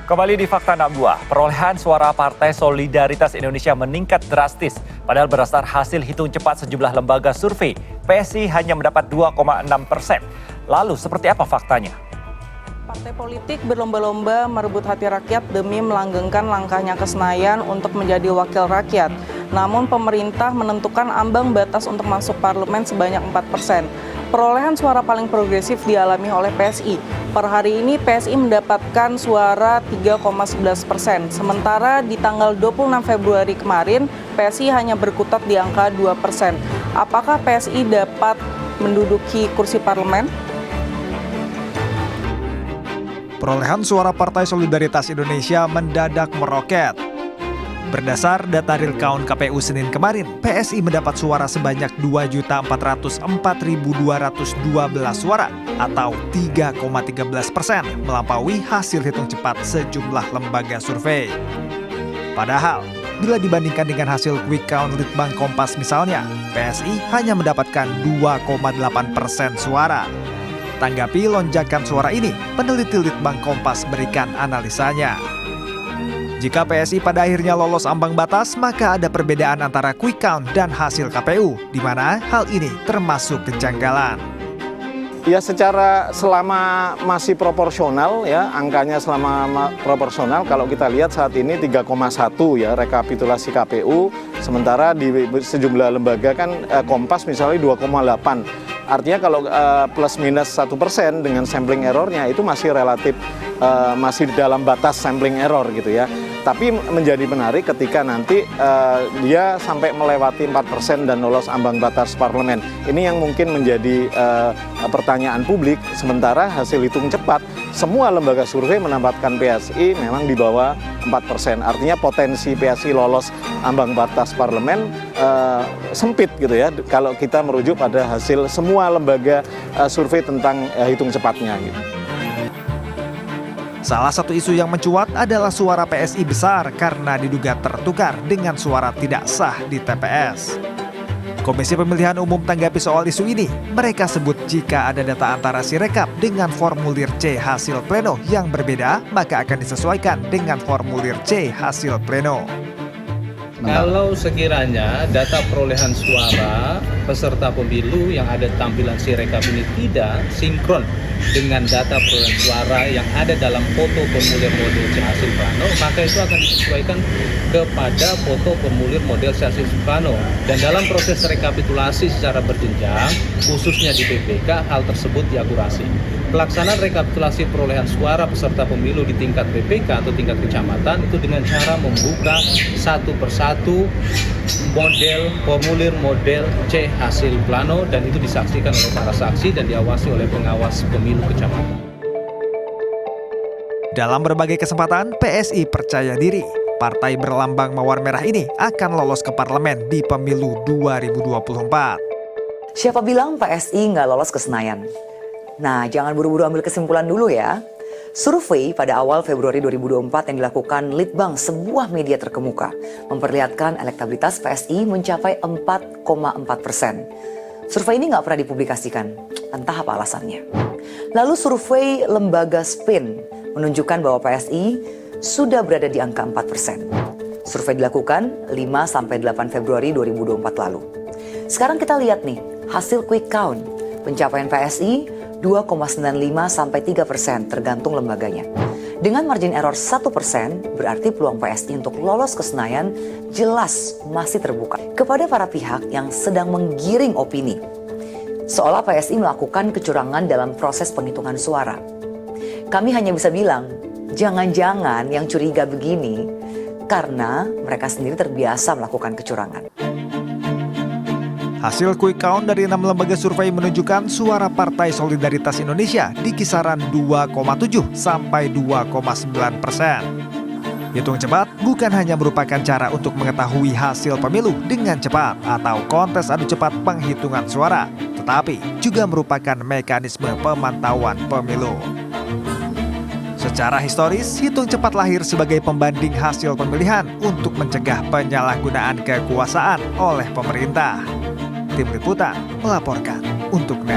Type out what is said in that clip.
Kembali di Fakta 62, perolehan suara Partai Solidaritas Indonesia meningkat drastis. Padahal berdasar hasil hitung cepat sejumlah lembaga survei, PSI hanya mendapat 2,6%. Lalu seperti apa faktanya? Partai politik berlomba-lomba merebut hati rakyat demi melanggengkan langkahnya ke Senayan untuk menjadi wakil rakyat. Namun pemerintah menentukan ambang batas untuk masuk parlemen sebanyak 4%. Perolehan suara paling progresif dialami oleh PSI. Per hari ini PSI mendapatkan suara 3,11%. Sementara di tanggal 26 Februari kemarin, PSI hanya berkutat di angka 2%. Apakah PSI dapat menduduki kursi parlemen? Perolehan suara Partai Solidaritas Indonesia mendadak meroket. Berdasar data real count KPU Senin kemarin, PSI mendapat suara sebanyak 2.404.212 suara atau 3,13%, melampaui hasil hitung cepat sejumlah lembaga survei. Padahal, bila dibandingkan dengan hasil quick count Litbang Kompas misalnya, PSI hanya mendapatkan 2,8% suara. Tanggapi lonjakan suara ini, peneliti Litbang Kompas berikan analisanya. Jika PSI pada akhirnya lolos ambang batas, maka ada perbedaan antara quick count dan hasil KPU, di mana hal ini termasuk kejanggalan. Ya, secara selama masih proporsional ya, angkanya selama proporsional, kalau kita lihat saat ini 3,1 ya rekapitulasi KPU, sementara di sejumlah lembaga kan Kompas misalnya 2,8. Artinya kalau plus minus 1% dengan sampling errornya itu masih relatif masih di dalam batas sampling error gitu ya. Tapi menjadi menarik ketika nanti dia sampai melewati 4% dan lolos ambang batas parlemen. Ini yang mungkin menjadi pertanyaan publik. Sementara hasil hitung cepat, semua lembaga survei menempatkan PSI memang di bawah 4%. Artinya potensi PSI lolos ambang batas parlemen sempit gitu ya. Kalau kita merujuk pada hasil semua lembaga survei tentang hitung cepatnya gitu. Salah satu isu yang mencuat adalah suara PSI besar karena diduga tertukar dengan suara tidak sah di TPS. Komisi Pemilihan Umum tanggapi soal isu ini. Mereka sebut jika ada data antara Sirekap dengan formulir C hasil pleno yang berbeda, maka akan disesuaikan dengan formulir C hasil pleno. Kalau sekiranya data perolehan suara peserta pemilu yang ada tampilan Sirekap ini tidak sinkron dengan data perolehan suara yang ada dalam foto formulir model C hasil plano, maka itu akan disesuaikan kepada foto formulir model C hasil plano. Dan dalam proses rekapitulasi secara berjenjang, khususnya di PPK, hal tersebut diakurasi. Pelaksanaan rekapitulasi perolehan suara peserta pemilu di tingkat PPK atau tingkat kecamatan itu dengan cara membuka satu persatu model formulir model C hasil plano, dan itu disaksikan oleh para saksi dan diawasi oleh pengawas pemilu kecamatan. Dalam berbagai kesempatan, PSI percaya diri partai berlambang mawar merah ini akan lolos ke parlemen di pemilu 2024. Siapa bilang PSI nggak lolos ke Senayan? Nah, jangan buru-buru ambil kesimpulan dulu ya. Survei pada awal Februari 2024 yang dilakukan Litbang, sebuah media terkemuka, memperlihatkan elektabilitas PSI mencapai 4,4%. Survei ini nggak pernah dipublikasikan, entah apa alasannya. Lalu survei lembaga Spin menunjukkan bahwa PSI sudah berada di angka 4%. Survei dilakukan 5-8 Februari 2024 lalu. Sekarang kita lihat nih, hasil quick count. Pencapaian PSI 2,95-3% tergantung lembaganya. Dengan margin error 1%, berarti peluang PSI untuk lolos ke Senayan jelas masih terbuka. Kepada para pihak yang sedang menggiring opini, seolah PSI melakukan kecurangan dalam proses penghitungan suara. Kami hanya bisa bilang, jangan-jangan yang curiga begini karena mereka sendiri terbiasa melakukan kecurangan. Hasil quick count dari 6 lembaga survei menunjukkan suara Partai Solidaritas Indonesia di kisaran 2,7 sampai 2,9%. Hitung cepat bukan hanya merupakan cara untuk mengetahui hasil pemilu dengan cepat atau kontes adu cepat penghitungan suara, tetapi juga merupakan mekanisme pemantauan pemilu. Secara historis, hitung cepat lahir sebagai pembanding hasil pemilihan untuk mencegah penyalahgunaan kekuasaan oleh pemerintah. Tim Liputan melaporkan untuk NET.